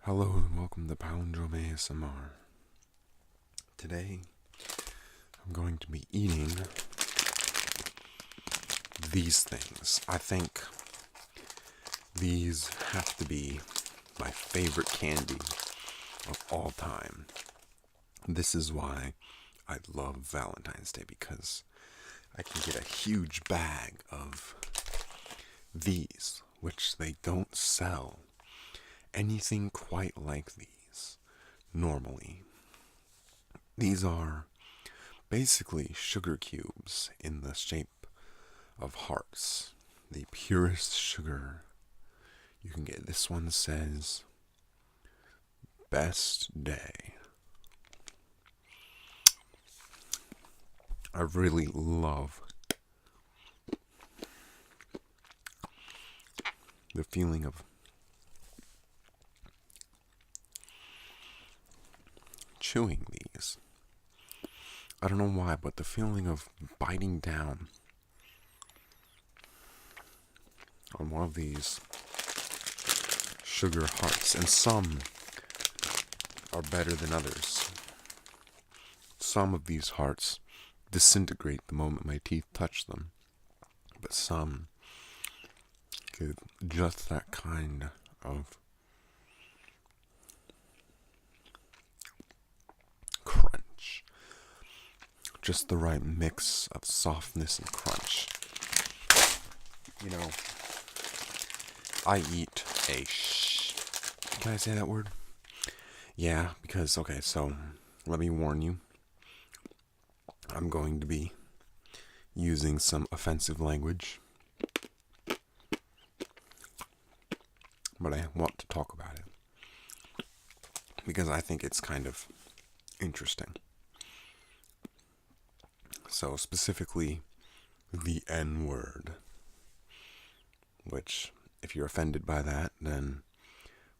Hello and welcome to Palindrome ASMR. Today, I'm going to be eating these things. I think these have to be my favorite candy of all time. This is why I love Valentine's Day, because I can get a huge bag of these, which they don't sell anything quite like these normally. These are basically sugar cubes in the shape of hearts. The purest sugar you can get. This one says best day. I really love the feeling of chewing these. I don't know why, but the feeling of biting down on one of these sugar hearts, and some are better than others. Some of these hearts disintegrate the moment my teeth touch them, but some give just that kind of crunch. Just the right mix of softness and crunch. You know, I eat Can I say that word? Yeah, because, okay, so let me warn you. I'm going to be using some offensive language, but I want to talk about it because I think it's kind of interesting. So specifically, the N-word, which, if you're offended by that, then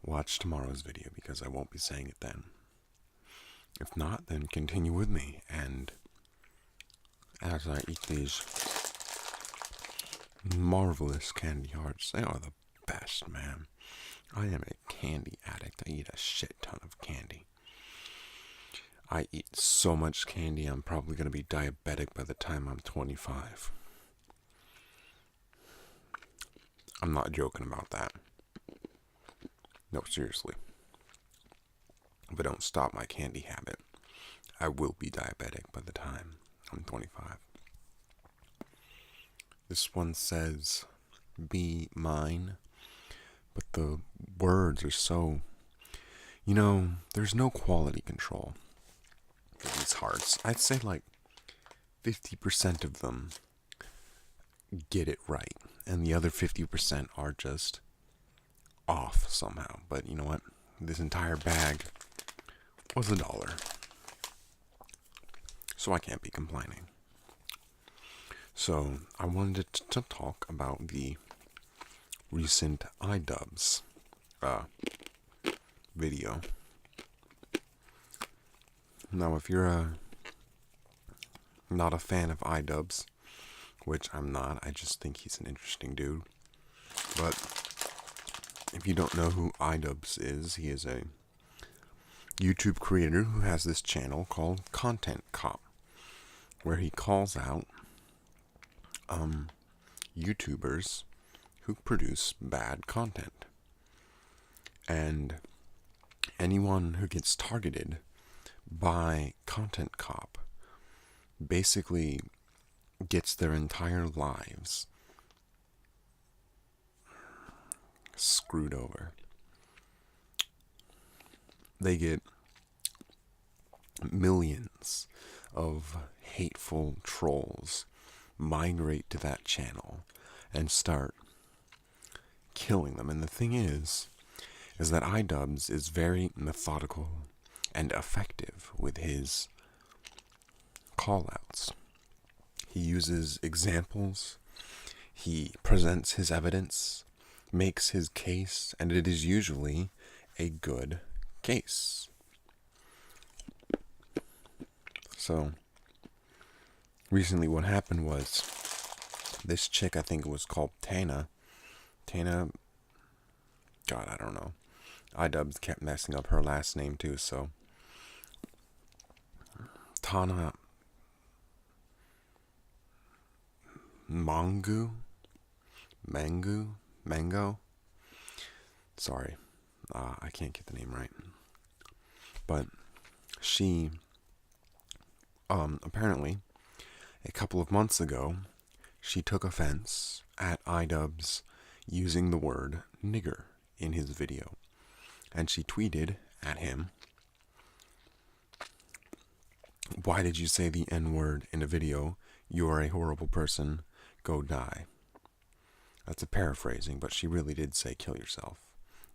watch tomorrow's video because I won't be saying it then. If not, then continue with me, and as I eat these marvelous candy hearts, they are the best, man. I am a candy addict. I eat a shit ton of candy. I eat so much candy, I'm probably going to be diabetic by the time I'm 25. I'm not joking about that. No, seriously. If I don't stop my candy habit, I will be diabetic by the time I'm 25. This one says, be mine, but the words are so, there's no quality control for these hearts. I'd say like 50% of them get it right, and the other 50% are just off somehow. But you know what? This entire bag was $1, so I can't be complaining. So I wanted to talk about the recent iDubbbz video. Now, if you're not a fan of iDubbbz, which I'm not, I just think he's an interesting dude. But if you don't know who iDubbbz is, he is a YouTube creator who has this channel called Content Cop, where he calls out YouTubers who produce bad content. And anyone who gets targeted by Content Cop basically gets their entire lives screwed over. They get millions of hateful trolls migrate to that channel and start killing them. And the thing is that iDubbbz is very methodical and effective with his callouts. He uses examples, he presents his evidence, makes his case, and it is usually a good case. So, recently what happened was, this chick, I think it was called Tana, God, I don't know, iDubbbz kept messing up her last name too, so Tana Mango? Sorry, I can't get the name right. But she, apparently, a couple of months ago, she took offense at iDubbbz using the word nigger in his video. And she tweeted at him, "Why did you say the N-word in a video? You are a horrible person. Go die." That's a paraphrasing, but she really did say kill yourself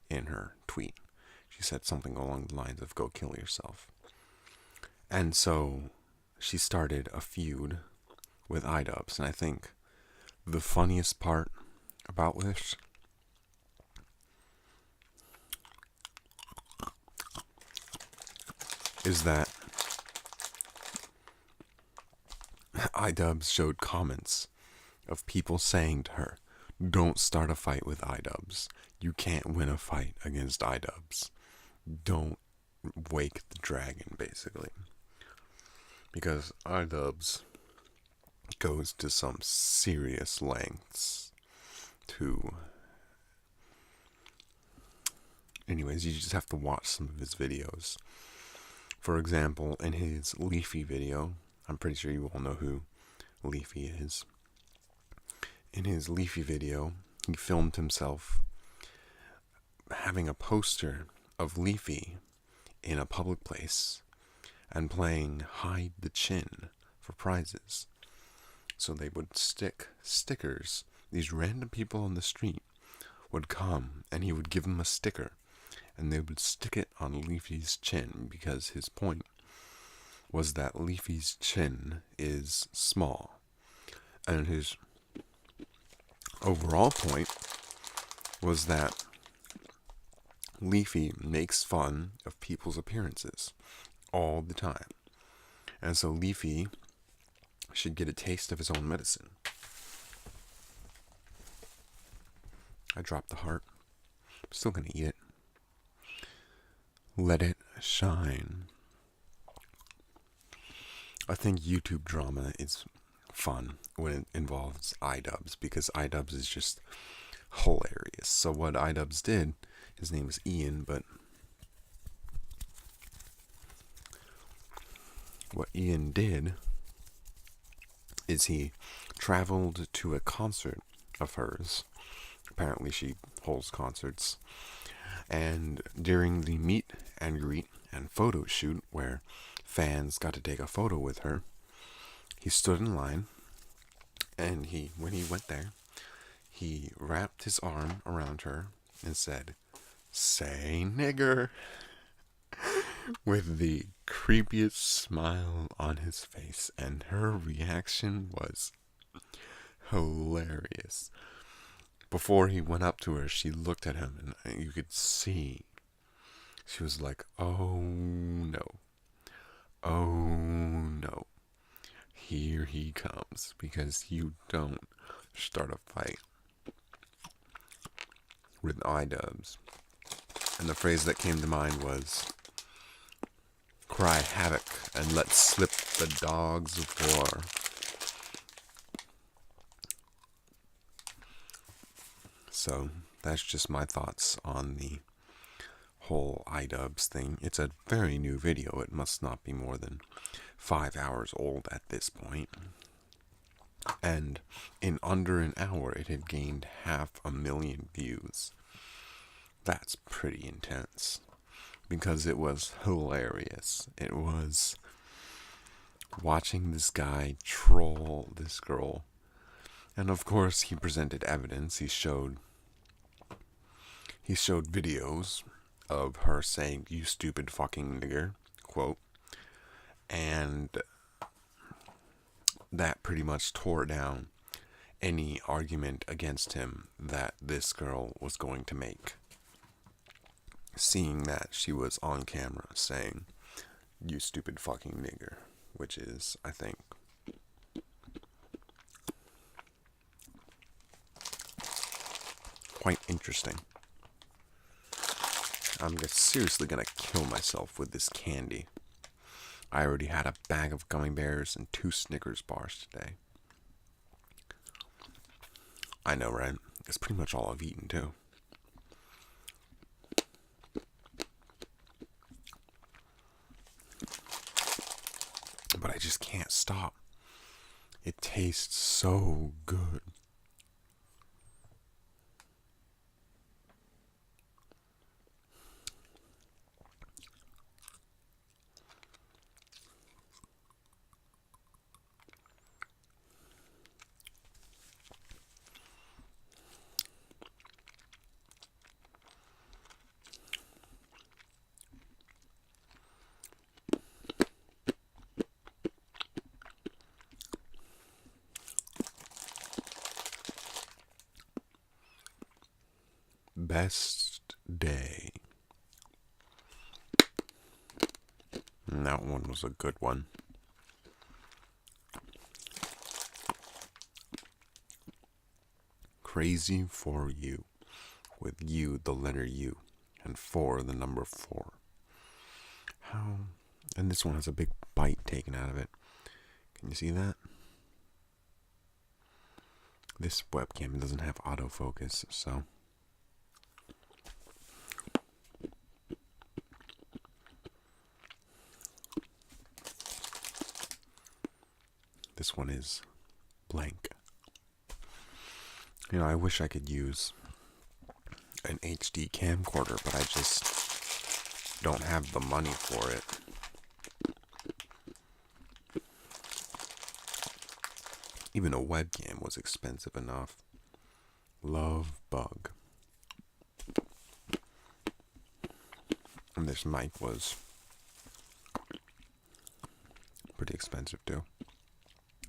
in her tweet. She said something along the lines of go kill yourself. And so she started a feud with iDubbbz. And I think the funniest part about this is that iDubbbz showed comments of people saying to her, "Don't start a fight with iDubbbz. You can't win a fight against iDubbbz. Don't wake the dragon," basically. Because iDubbbz goes to some serious lengths to... Anyways, you just have to watch some of his videos. For example, in his Leafy video, I'm pretty sure you all know who Leafy is. In his Leafy video, he filmed himself having a poster of Leafy in a public place and playing hide the chin for prizes. So they would stick stickers. These random people on the street would come and he would give them a sticker and they would stick it on Leafy's chin because his point was that Leafy's chin is small. And his overall point was that Leafy makes fun of people's appearances all the time. And so Leafy should get a taste of his own medicine. I dropped the heart. I'm still gonna eat it. Let it shine. I think YouTube drama is fun when it involves iDubbbz because iDubbbz is just hilarious. So what iDubbbz did, his name is Ian, but what Ian did is he traveled to a concert of hers. Apparently she holds concerts. And during the meet and greet and photo shoot where fans got to take a photo with her, he stood in line and when he went there, he wrapped his arm around her and said, "Say nigger," with the creepiest smile on his face, and her reaction was hilarious. Before he went up to her, she looked at him and you could see she was like, "Oh no. Oh no. Here he comes," because you don't start a fight with iDubbbz. And the phrase that came to mind was, "Cry havoc and let slip the dogs of war." So that's just my thoughts on the whole iDubbbz thing. It's a very new video. It must not be more than 5 hours old at this point. And in under an hour, it had gained 500,000 views. That's pretty intense. Because it was hilarious. It was watching this guy troll this girl. And of course, he presented evidence. He showed videos of her saying, "You stupid fucking nigger," quote. And that pretty much tore down any argument against him that this girl was going to make. Seeing that she was on camera saying, "You stupid fucking nigger," which is, I think, quite interesting. I'm seriously gonna kill myself with this candy. I already had a bag of gummy bears and 2 Snickers bars today. I know, right? It's pretty much all I've eaten, too. But I just can't stop. It tastes so good. Best day. And that one was a good one. Crazy for You. With you, the letter U, and 4, the number 4. How? And this one has a big bite taken out of it. Can you see that? This webcam doesn't have autofocus, so. This one is blank. You know, I wish I could use an HD camcorder, but I just don't have the money for it. Even a webcam was expensive enough. Love Bug. And this mic was pretty expensive too.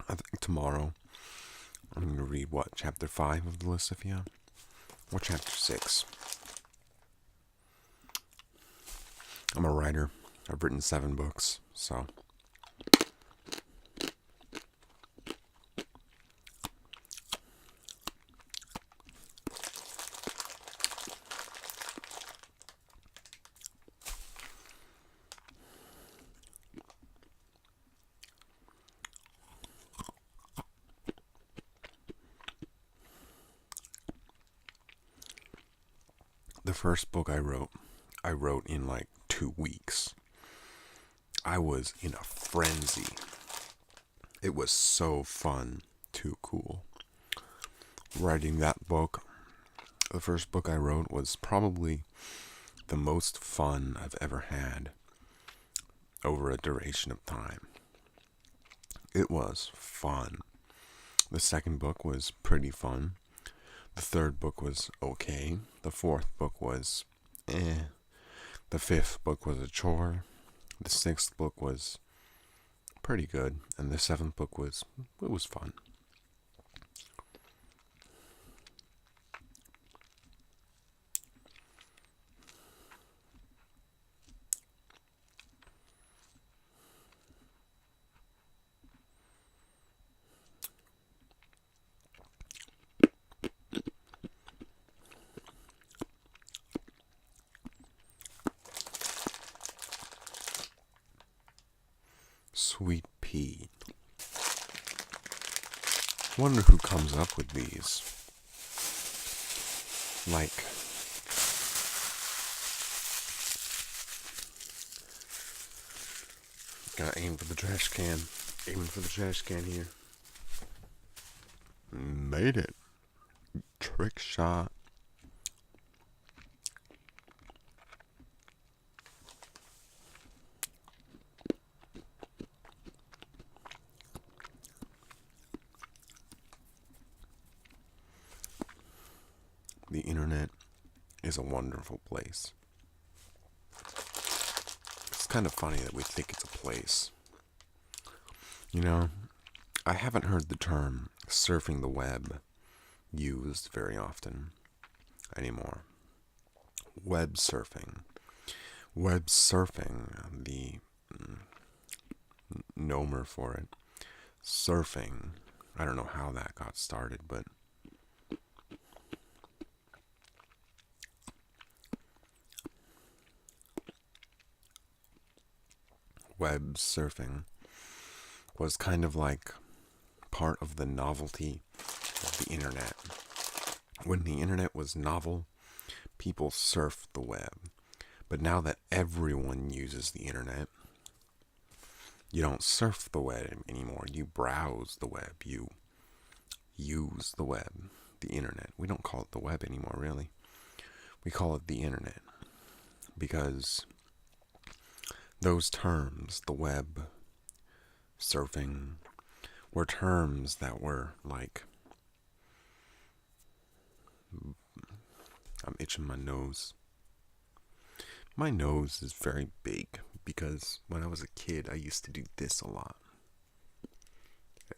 I think tomorrow I'm going to read, chapter 5 of the Lysithea? Or chapter 6? I'm a writer. I've written 7 books, so. The first book I wrote in like 2 weeks. I was in a frenzy. It was so fun, too cool. Writing that book, the first book I wrote, was probably the most fun I've ever had over a duration of time. It was fun. The second book was pretty fun. The third book was okay. The fourth book was eh. The fifth book was a chore. The sixth book was pretty good. And the seventh book was fun. Sweet pea. Wonder who comes up with these. Like, gotta aim for the trash can. Aiming for the trash can here. Made it. Trick shot. The internet is a wonderful place. It's kind of funny that we think it's a place. You know, I haven't heard the term surfing the web used very often anymore. Web surfing. Web surfing, the nomer for it. Surfing. I don't know how that got started, but web surfing was kind of like part of the novelty of the internet. When the internet was novel, people surfed the web. But now that everyone uses the internet, you don't surf the web anymore. You browse the web. You use the web, the internet. We don't call it the web anymore, really. We call it the internet. Because those terms, the web, surfing, were terms that were like, I'm itching my nose. My nose is very big because when I was a kid, I used to do this a lot.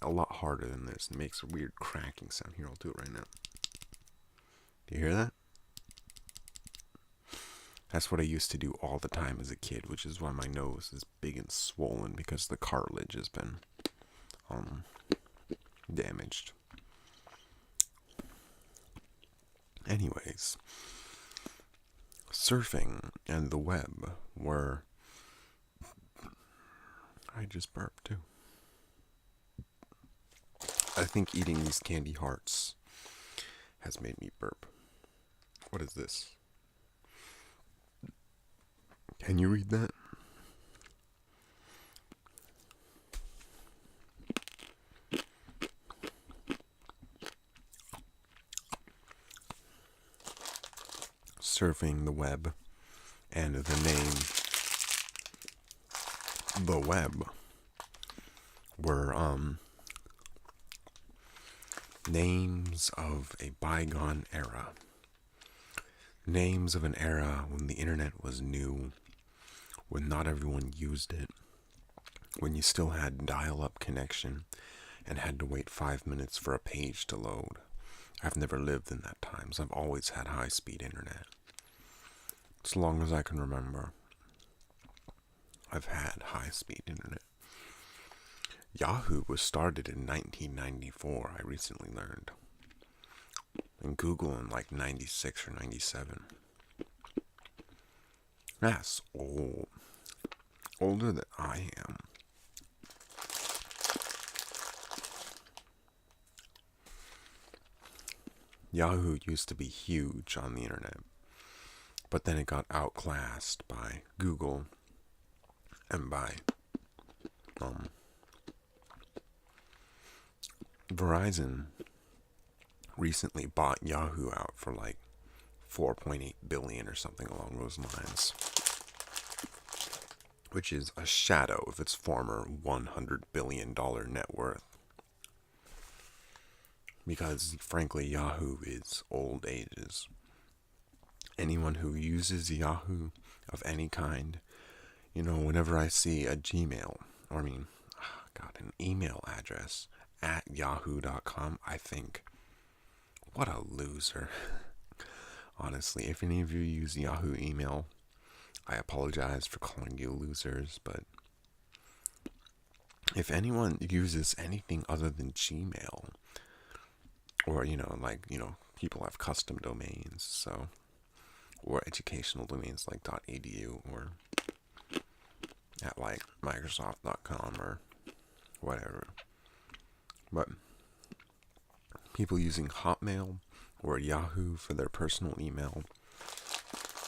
A lot harder than this. It makes a weird cracking sound. Here, I'll do it right now. Do you hear that? That's what I used to do all the time as a kid, which is why my nose is big and swollen, because the cartilage has been damaged. Anyways, surfing and the web were... I just burped too. I think eating these candy hearts has made me burp. What is this? Can you read that? Surfing the web, and the name the web were names of a bygone era. Names of an era when the internet was new, when not everyone used it, when you still had dial-up connection and had to wait 5 minutes for a page to load. I've never lived in that time, so I've always had high-speed internet. As long as I can remember, I've had high-speed internet. Yahoo was started in 1994, I recently learned. And Google in like 96 or 97. That's old. Older than I am. Yahoo used to be huge on the internet, but then it got outclassed by Google and by Verizon. Recently bought Yahoo out for like 4.8 billion or something along those lines, which is a shadow of its former $100 billion net worth. Because frankly, Yahoo is old ages. Anyone who uses Yahoo of any kind, whenever I see a Gmail, an email address at yahoo.com, I think, what a loser. Honestly, if any of you use Yahoo email, I apologize for calling you losers, but if anyone uses anything other than Gmail, or, people have custom domains, or educational domains like .edu, or at like Microsoft.com or whatever. But people using Hotmail or Yahoo for their personal email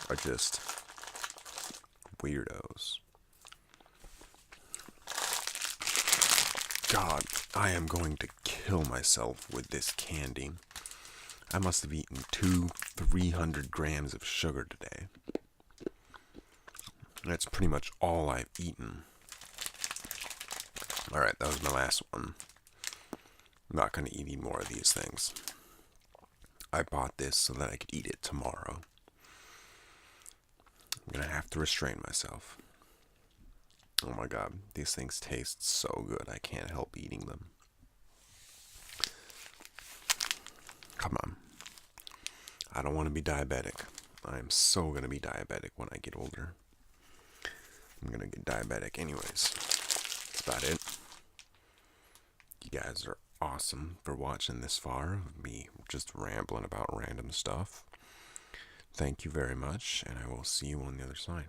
are just weirdos. God, I am going to kill myself with this candy. I must have eaten 300 grams of sugar today. That's pretty much all I've eaten. Alright, that was my last one. I'm not going to eat any more of these things. I bought this so that I could eat it tomorrow. I'm going to have to restrain myself. Oh my god, these things taste so good, I can't help eating them. Come on. I don't want to be diabetic. I am so going to be diabetic when I get older. I'm going to get diabetic anyways. That's about it. You guys are awesome for watching this far of me just rambling about random stuff. Thank you very much, and I will see you on the other side.